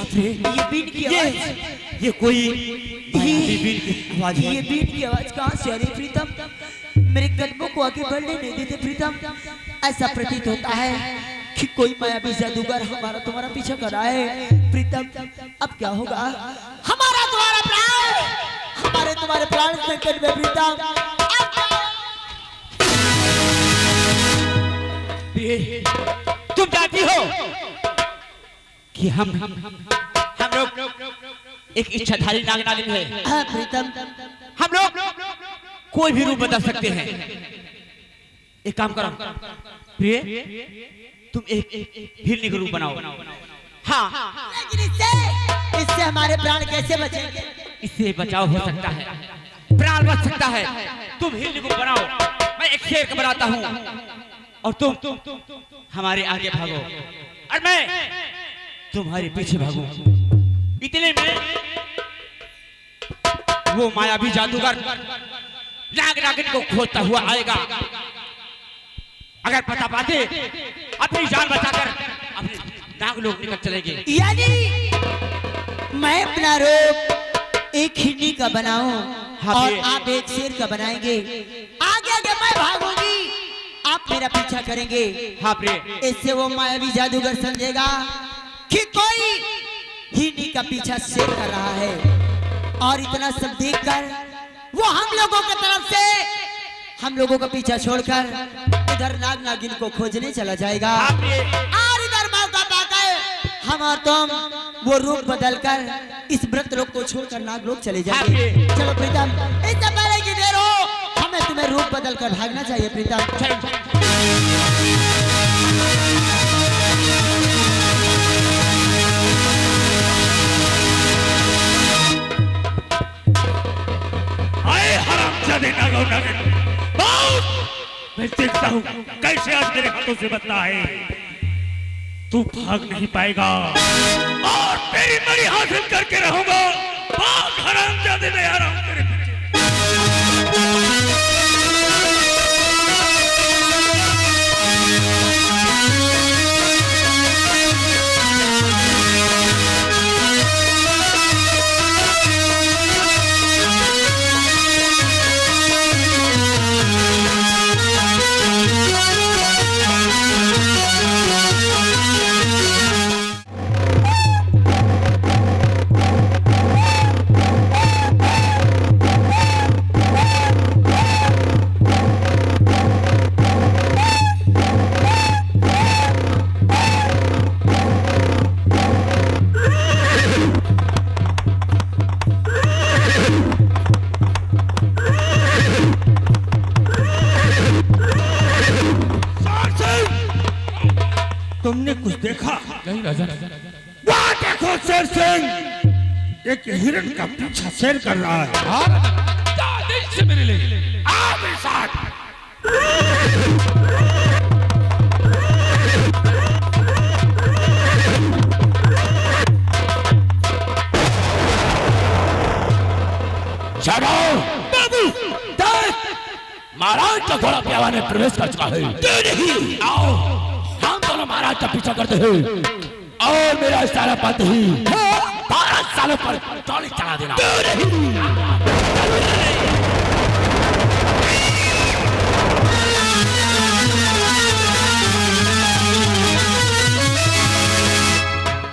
ये बीट की आवाज, ये कोई बीट की आवाज, ये बीट की आवाज कहाँ से आ रही प्रीतम? मेरे कदमों को आगे बढ़ने नहीं देते प्रीतम। ऐसा प्रतीत होता है कि कोई मायावी जादूगर हमारा तुम्हारा पीछा कर रहा है प्रीतम। अब क्या होगा? हमारा तुम्हारा प्राण, हमारे तुम्हारे प्राण संकट में प्रीतम। तुम जानती हो कि हम लोग एक इच्छाधारी नागिन है। हाँ प्रीतम, हम लोग कोई भी रूप बदल सकते हैं। एक काम करो प्रिय, तुम एक हिरनी का रूप बनाओ। हाँ, लेकिन इससे हमारे प्राण कैसे बचेंगे? इससे बचाव हो सकता है, प्राण बच सकता है। तुम हिरनी को बनाओ, मैं एक शेर का बनाता हूँ और तुम हमारे आगे भागो और मैं तुम्हारे पीछे भागू। इतने में वो मायावी जादूगर नागिन को खोजता हुआ आएगा। अगर पता पाते अपनी जान बचाकर अपने नाग लोग निकल चलेंगे। यानी मैं अपना रूप एक हिरनी का बनाऊं और आप एक शेर का बनाएंगे। आगे आगे मैं भागूंगी, आप मेरा पीछा करेंगे। हाँ प्रिय, इससे वो मायावी जादूगर समझेगा कि कोई हिरनी का पीछा शेर कर रहा है और इतना सब देखकर वो हम लोगों की तरफ से हम लोगों का पीछा छोड़कर इधर नाग नागिन को खोजने चला जाएगा और इधर मौका पाकर हम और तुम वो रूप बदलकर इस व्रत लोग को छोड़कर नाग लोग चले जाएंगे। चलो प्रीतम, इससे पहले की देर हो हमें तुम्हें रूप बदलकर भागना चाहिए प्रीतम। मैं देखता हूँ कैसे आज मेरे हाथों से बदला है। तू भाग नहीं पाएगा और तेरी मरी हासिल करके रहूंगा। भाग हरामजादे, मैं आ रहा हूँ तेरे पीछे। तुमने कुछ देखा? नहीं राजा। वहाँ देखो शेर सिंह एक हिरण का पीछा शेर कर रहा है। दिल से मेरे लिए आ मेरे साथ। चलो बाबू, महाराज का घोड़ा प्यावा ने प्रवेश कर चुका है। नहीं आओ, हम दोनों महाराज का पीछा करते हैं और मेरा इशारा पाते ही 12 सालों पर टोली चला देना।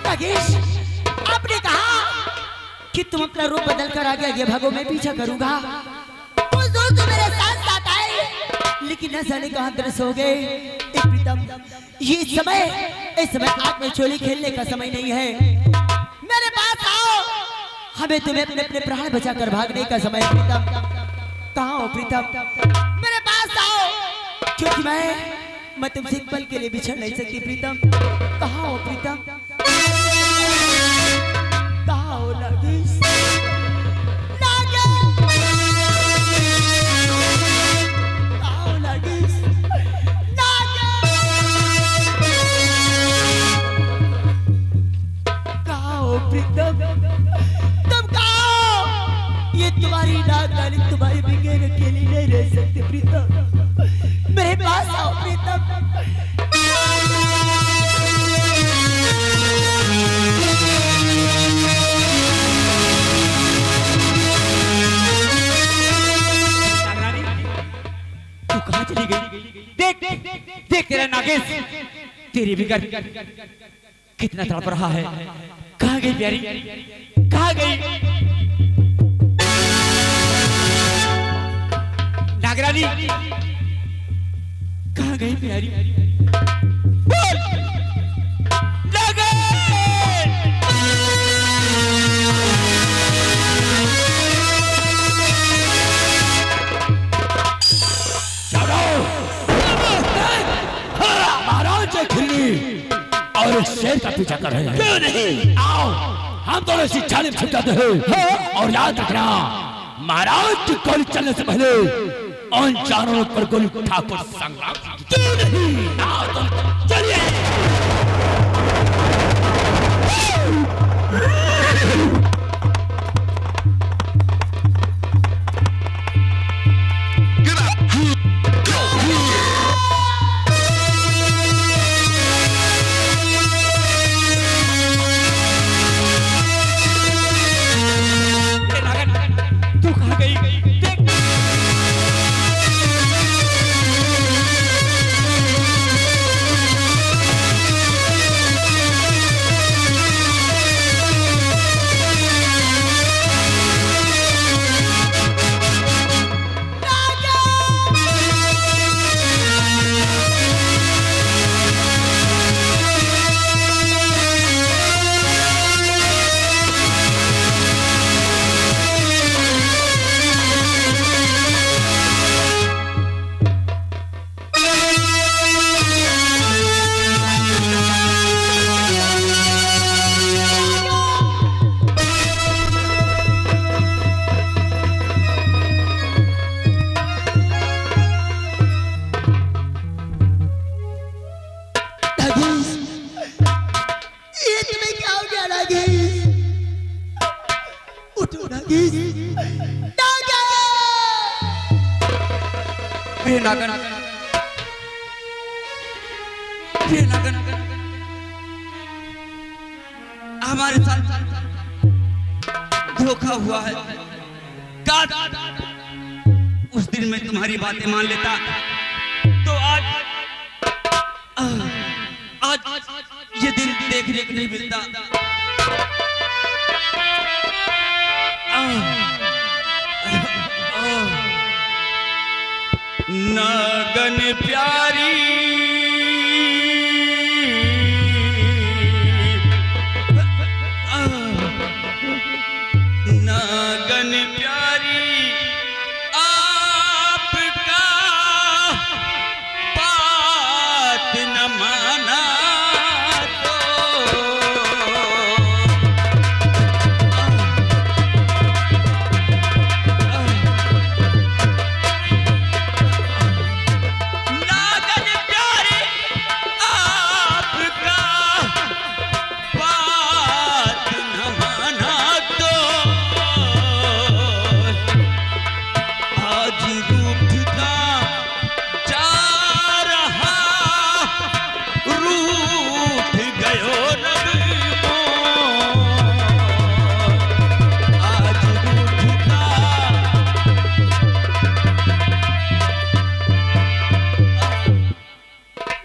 नागेश, आपने कहा कि तुम अपना रूप बदल कर आगे आगे भागो, मैं पीछा करूंगा। उस दूर तो मेरे साथ साथ आए, लेकिन न जाने कहां दरस हो गए। प्रीतम, ये इस समय आग में चोली खेलने का समय नहीं है। मेरे पास आओ, हमें तुम्हें अपने अपने प्राण बचाकर भागने का समय है। प्रीतम, कहाँ हो प्रीतम? मेरे पास आओ, क्योंकि मैं तुमसे एक पल के लिए बिछड़ नहीं सकती। प्रीतम, कहाँ हो प्रीतम? कहाँ हो नागेश? तुम कहो ये तुम्हारी नाग रानी तुम्हारी बिगैर अकेली नहीं रह सकती। प्रीतम, मेरे पास आओ प्रीतम। नागेश, तेरी भी घर कितना तड़प रहा है। कहाँ गई प्यारी, कहाँ गई नागरानी, कहाँ गई प्यारी? बोल नागेश। महाराज से खिल्ली और इस शेर का पीछा कर रहे हैं। क्यों नहीं? आओ हम दोनों इसी जालिम छुप जाते हैं। और याद रखना, महाराज की गोली चलने से पहले उन जानवरों पर गोली ठाकुर संग्राम। क्यों नहीं? आओ तो चलिए। तू कहाँ गई? देख ये तुम्हें क्या हो गया नागेश? उठो नागेश, नागेश! प्रिय नागन, प्रिय नागन, हमारे साथ धोखा हुआ है। काश उस दिन मैं तुम्हारी बातें मान लेता तो आज ये दिन देखने को नहीं मिलता। नागन प्यारी, नागन प्यारी, आपका बात न माना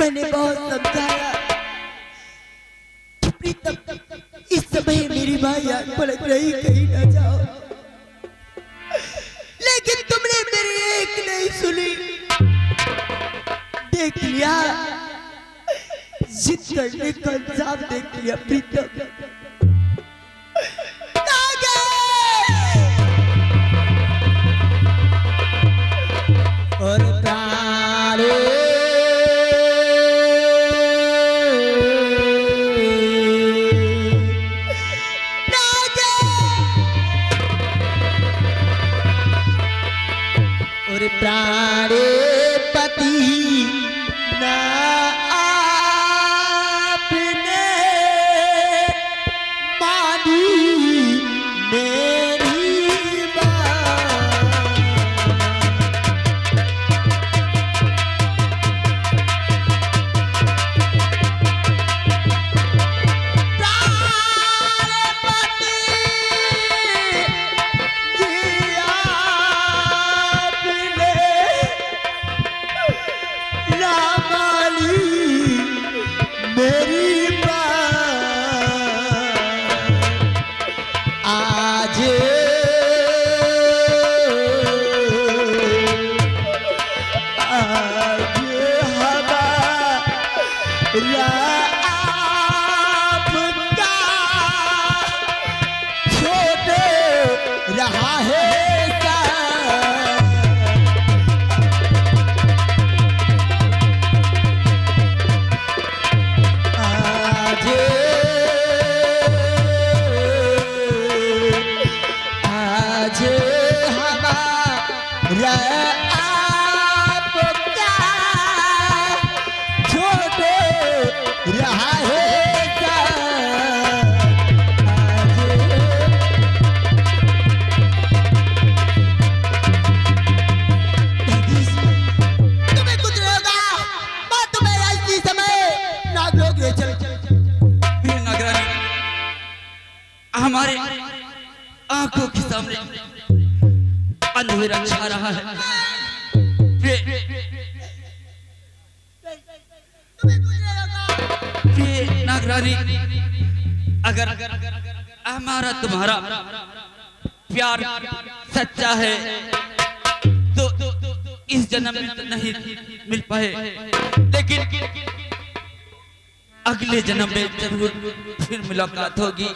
मैंने बहुत समझाया प्रीतम, इस समय मेरी माँ याद पलक रही, कहीं ना जाओ, लेकिन तुमने मेरी एक नहीं सुनी। देख लिया, जिद करने का अंजाम देख लिया प्रीतम। और प्राणे प्राणे पति ना आपने हमारे आंखों के सामने अंधेरा छा रहा है। नागरानी, अगर हमारा तुम्हारा प्यार सच्चा है तो इस जन्म में तो नहीं मिल पाए, लेकिन अगले जन्म में जरूर फिर मुलाकात होगी।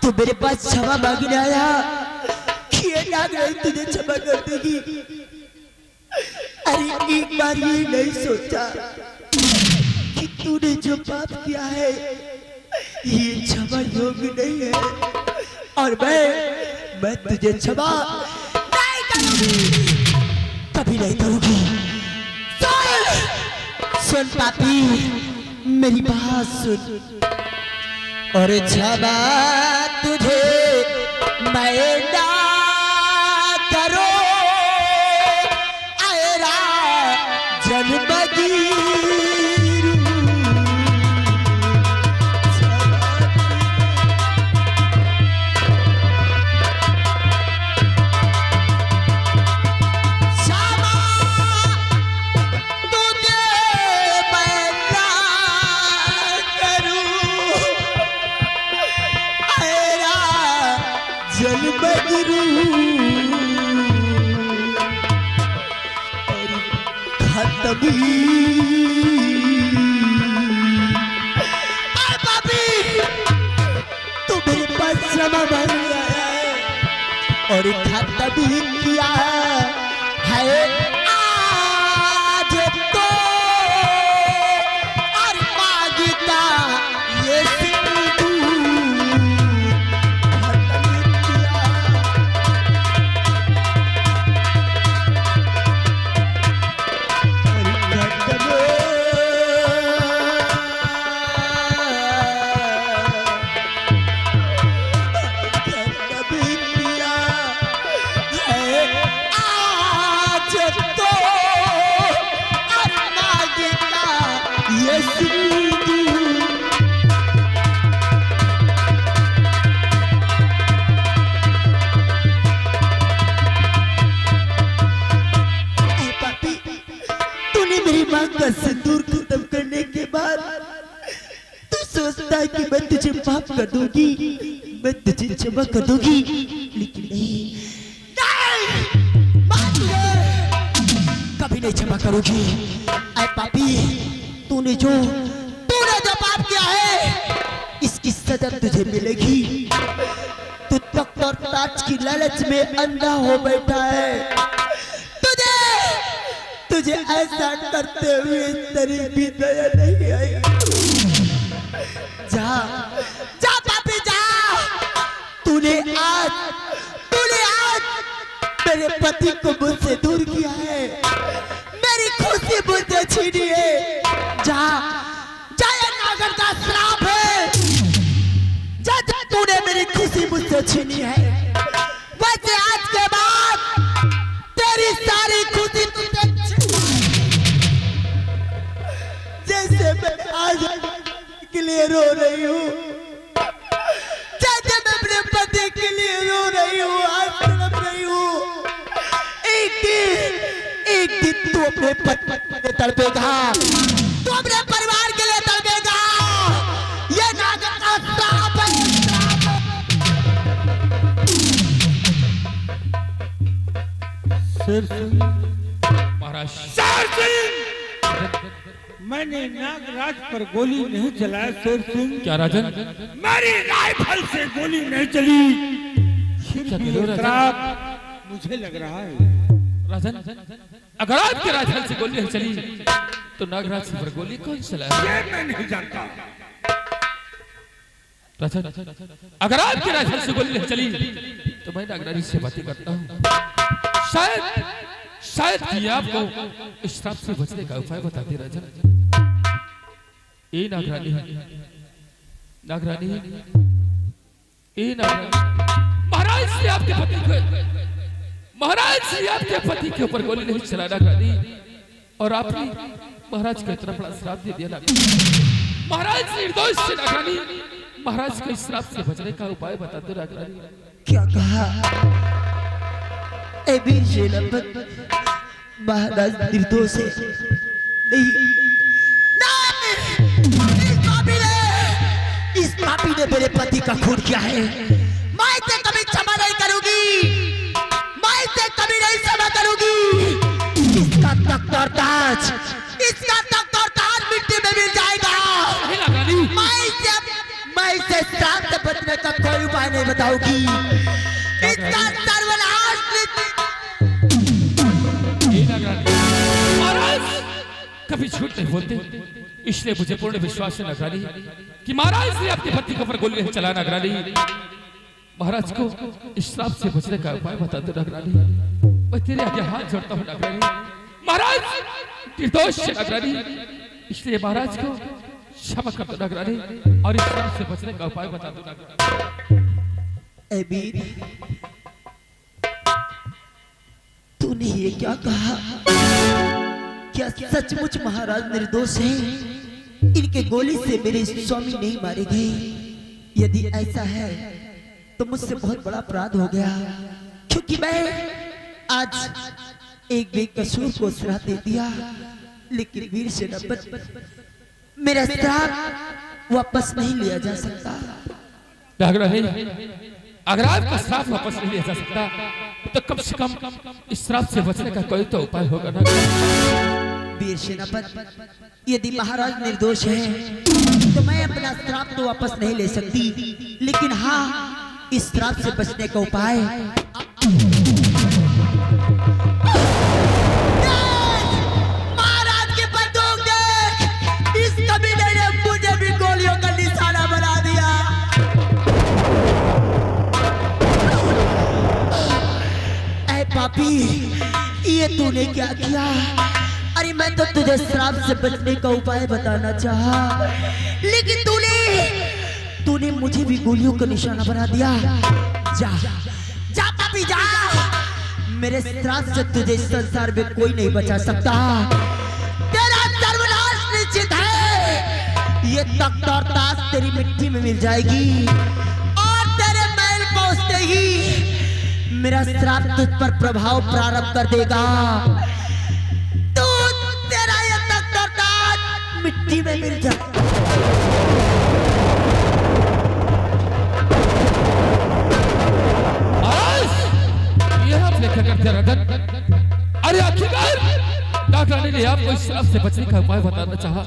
तो मेरे पास क्षमा मांगने आया कि ये नागरानी तुझे क्षमा कर देगी। अरे एक बार ये नहीं सोचा कि तूने जो पाप किया है ये क्षमा योग्य नहीं है, और मैं तुझे क्षमा नहीं करूंगी, कभी नहीं करूंगी। सुन पापी, मेरी बात सुन, और क्षमा तुझे मैं ना करो आयरा जन्मगिरू। तू मेरे पास क्षमा मांगने आया है और खाता भी किया है आज तो, और मांगता ये सिंदूर खत्म करने के बाद तू सोचता है कि मैं तुझे माफ कर दूंगी, मैं तुझे क्षमा कर दूंगी, लेकिन नहीं, कभी नहीं क्षमा करूंगी। ऐ पापी, तूने जो पाप किया है इसकी सजा तुझे मिलेगी। तू तख्त और ताज की लालच में अंधा हो बैठा है, तुझे ऐसा करते हुए तेरी भी दया नहीं आई। जा जा पापी जा, तूने आज मेरे पति को मुझसे दूर किया है, मेरी खुशी मुझसे छीनी है। जा जा, ये नागर का श्राप है। जा जा, तूने मेरी खुशी मुझसे छीनी है। वैसे आज के बाद तेरी सारी खुशी तुझे जैसे मैं आज के लिए रो रही हूँ, जैसे मैं अपने पति के लिए रो रही हूँ, आज तड़प रही हूँ। एक दिन तू अपने पति के लिए तड़पेगा, तू अपने परिवार के लिए तड़पेगा। ये नागर का श्राप है, महाराज शेर सिंह, मैंने नागराज पर गोली नहीं चलाया शेर सिंह। क्या राजन? मेरी राइफल से गोली नहीं चली। क्या कह रहे हो राजन? मुझे लग रहा है राजन, अगर आपके राजन से गोली नहीं चली तो नागराज पर गोली कौन चलाया? ये मैं नहीं जानता। राजन, अगर आपके राजन से गोली नहीं चली तो मैं नागराज से बातें करता हूँ। शायद कि आपको इस श्राप से बचने का उपाय बता दे राजन। ए नागरानी, नागरानी, ए नागरानी, महाराज से आपके पति के ऊपर गोली नहीं चला नागरानी, और आपने महाराज को इतना बड़ा श्राप दे दिया नागरानी। महाराज निर्दोष से नागरानी, महाराज को इस श्राप से बचने का उपाय बता दो नागरानी। क्या कहा? ए वीर सेनापति, महाराज निर्दोष है। नहीं, इस पापी ने मेरे पति का खून किया है। मैं इसे कभी क्षमा नहीं करूंगी, मैं इसे कभी नहीं क्षमा करूंगी। इसका तख्त और ताज, इसका तख्त और ताज मिट्टी में मिल जाएगा। मैं इसे श्राप से बचने का कोई उपाय नहीं बताऊंगी। इसका सर्वनाश। कभी झूठ नहीं बोलते, इसलिए मुझे पूर्ण विश्वास है नागरानी कि महाराज ने आपके पति के ऊपर गोली नहीं चला। नागरानी, महाराज को इस श्राप से बचने का उपाय बता दो नागरानी। मैं तेरे आगे हाथ जोड़ता हूँ नागरानी। महाराज निर्दोष है नागरानी, इसलिए महाराज को क्षमा कर दो नागरानी, और इस श्राप से बचने का उपाय बता दो नागरानी। ए वीर, तूने ये क्या कहा? क्या सचमुच महाराज निर्दोष हैं? इनके गोली से मेरे स्वामी नहीं मारे गए? यदि ऐसा है तो मुझसे बहुत बड़ा अपराध हो गया, क्योंकि मैं आज एक बेकसूर को श्राप दे दिया। लेकिन वीर सेनापति, मेरा श्राप वापस नहीं लिया जा सकता। नागरानी, अगर आपका श्राप वापस नहीं लिया जा सकता तो कम से कम इस श्राप से बचने का कोई तो उपाय होगा ना। वीर सेनापति, यदि महाराज निर्दोष है तो मैं अपना श्राप तो वापस नहीं ले सकती, लेकिन हाँ, इस श्राप से बचने का उपाय। महाराज के बंदूक देख, इस कमीने ने मुझे भी गोलियों का निशाना बना दिया। ऐ पापी, ये तूने क्या किया? अरे मैं तो तुझे श्राप से बचने का उपाय बताना चाहा, लेकिन तूने मुझे भी गोलियों का निशाना बना दिया। जा जा पापी जा, मेरे श्राप से तुझे इस संसार में कोई नहीं बचा सकता। तेरा सर्वनाश निश्चित है। ये तख्त और ताज तेरी मिट्टी में मिल जाएगी, और तेरे महल पहुंचते ही मेरा श्राप तुझ पर प्रभाव प्रारंभ कर देगा। मिट्टी में मिल जा। ये आपने क्या करते राजन? अरे आखिरकार नागरानी ने आपको इस श्राप से बचने का उपाय बताना चाहा,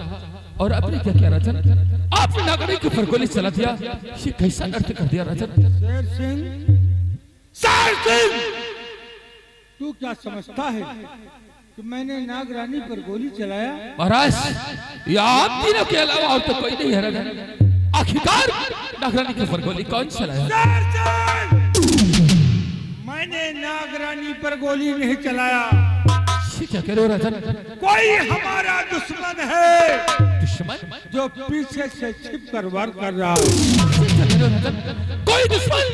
और आपने क्या किया राजन? आपने नागरानी के ऊपर गोली चला दिया। ये कैसा अर्थ कर दिया राजन? शेर सिंह, तू क्या समझता है कि मैंने नागरानी पर गोली चलाया? महाराज, या आप तीनों के अलावा और तो कोई नहीं है राजन। आखिरकार नागरानी के ऊपर गोली कौन चलाया? मैंने नागरानी पर पर गोली नहीं चलाया। क्या कह रहे हो राजन? कोई हमारा दुश्मन है दुश्मन जो पीछे से छिप कर वार कर रहा है। क्या कह रहे हो राजन? कोई दुश्मन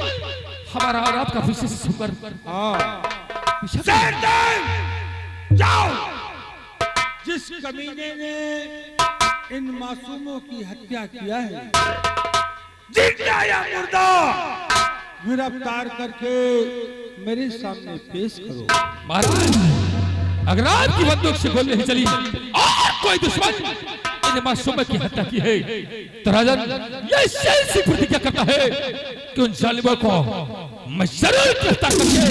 हमारा और आपका पीछे से छुपकर जाओ, जिस कमीने ने इन मासूमों की हत्या किया है, जिंदा या मुर्दा, गिरफ्तार करके मेरे सामने पेश करो। महाराज, अगर आपकी बंदूक से गोली नहीं चली और कोई दुश्मन इन मासूमों की हत्या की है तो राजन ये ऐसी प्रतिज्ञा करता है कि उन जालिमों को मैं जरूर गिरफ्तार करके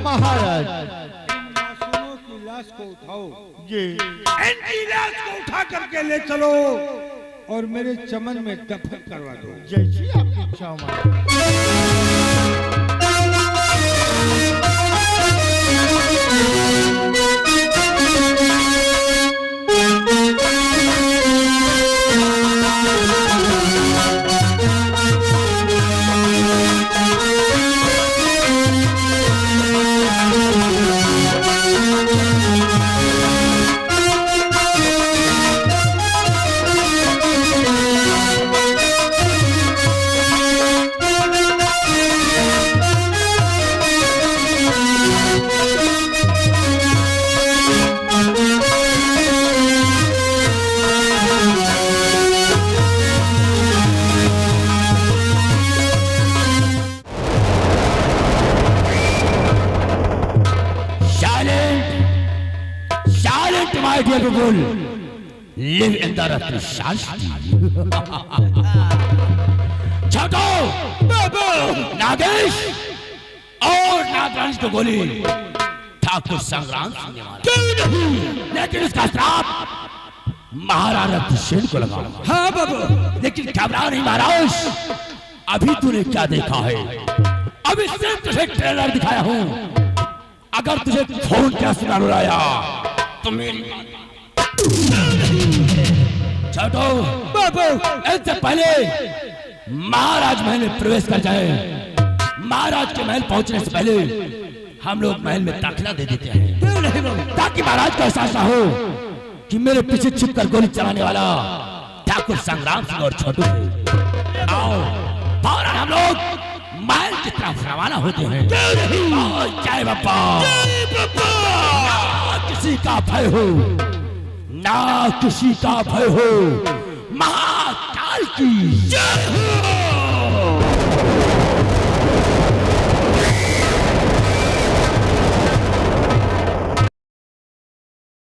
महाराज, इन मासूमों की लाश को उठाओ। इनकी लाश को उठा करके ले चलो और मेरे चमन में दफन करवा दो। जैसी आपकी इच्छा हो महाराज। Live in the Shanti. छोटो, नागेश और नागराज को गोली ठाकुर संग्राम सिंह ने मारा। लेकिन इसका श्राप महाराणा दुष्यंत को लगा। हाँ बाबू, लेकिन घबरा नहीं महाराज, अभी तूने क्या देखा है? अभी सिर्फ तुझे ट्रेलर दिखाया हूँ। अगर तुझे खून का सुना रुलाया तो मेरी छोटो बाबू, इससे पहले महाराज महल में प्रवेश कर जाए। महाराज के महल पहुंचने से पहले हम लोग महल में दाखिला दे देते हैं ताकि महाराज को एहसास ना हो कि मेरे पीछे छिपकर गोली चलाने वाला ठाकुर संग्राम सिंह और छोटू है। आओ फौरन हम लोग महल की तरफ रवाना होते हैं। जय बाबा, किसी का भय हो ना किसी का भय हो, महाकाल की जय हो।